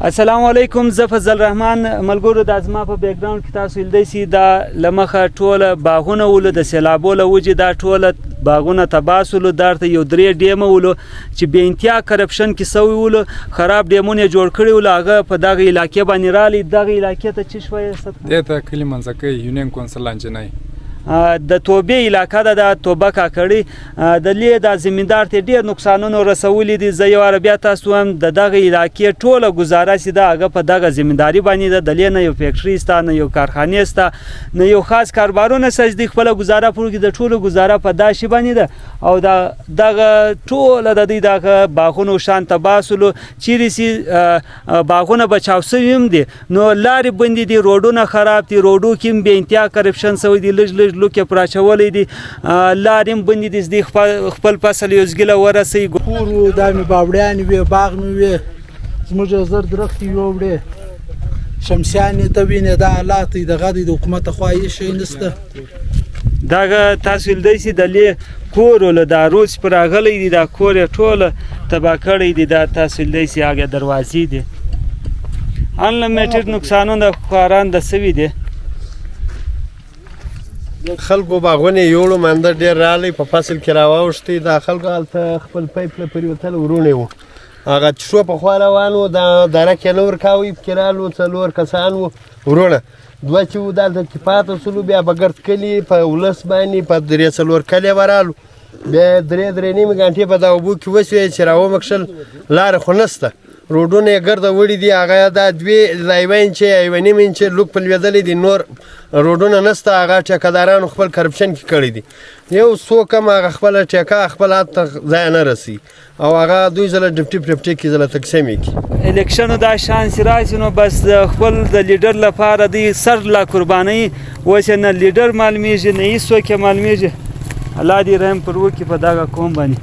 السلام علیکم. زه فضل رحمان ملګرو د ازما په بیک ګراوند کې تاسو لیدای شئ دا لمخه ټوله باغونه ولو د سیلابو له وجې دا ټوله باغونه تباه سولو. درته یو 3 ډیمه ولو چې بې انتها کرپشن کې سوي ولو، خراب ډیمونه یې جوړ کړي ولو. هغه په دغه علاقې باندې راغلی. دغه علاقې ته څه شوی دې ته کلي منځکۍ یونین کونسل لانجنۍ د توبې علاقه ده، د توبه کاکړي د لې د زمیندار ته ډېر نقصانونه رسولي دي. زه یو بیا تاسو هم د دغه علاقې ټوله ګزاره چې ده هغه په دغه زمینداري باندې ده. د لې نه یو فیکټري سته، نه یو کارخانې سته، نه یو خاص کاروبارونه سته چې دوی خپله ګزاره پوره کړي. د ټولو ګزاره په دا شي باندې ده او دغه ټوله د دوی دغه باغونو شان تباه سولو. چیرې چې باغونه بچاو سوي هم دي نو لارې بندې دي، روډونه خراب دي، روډو کې هم بې انتها کرپشن سوی دي، لږ لوکې پراچولی دي، لارې هم بندې دي. زدې خپل فصل یو ځګله ورسوي. کور و، دا مې باوړیانې وې، باغ مې وې، زموږ یو زر درختې یې ووړې، شمسیانې ته وینې. دا حالات دی دغه دی، د حکومت خوا هېڅ شی نشته. دغه تاسو لیدی شئ د لې کور له دا روز پر راغلی دی، دا کور یې ټوله تباه کړی دی. دا تاسو لیدی شئ هغه دروازې دي. انلیمیټډ نقصانونه خواران د سوي دي. خلکو باغونه یوړو منده ډېر راغلی، په فصل کې راواوښتې. دا خلکو هلته خپل پیپ له پرېوتل ورونه وو، هغه چشو په خوا روان وو، دا درک یې نه ورکاوه. پکې رالو 4 کسان وو ورونه، 2 چې وو دلته کې پاته سولو. بیا په ګرد کلي په ولس باندې په 3-4 کلي به رالو. بیا 3 نیمې ګنټې په دا اوبو کې وسوې چې راومکشل. لاره خو نسته، روډونه یې ګرده وړي دي. هغه دا 2 انچه یا 1.5 انچه لوک په لوېدلی دي، نور روډونه نسته. هغه ټیکهدارانو خپل کرپشن کې کړی دي. یو څوک هم هغه خپله ټیکه خپل حد ته ځای نه رسي او هغه 2 ځله ډپټي پرپټي کې ځله تقسیم یې کړي. الیکشنو دا شانس راشي نو بس خپل د لیډر لپاره دوی سر لا قربانوي. اوس نه لیډر معلومیږي نه هېڅ څوک یې معلومیږي. الله دې رحم پر وکړي په دغه قوم باندې.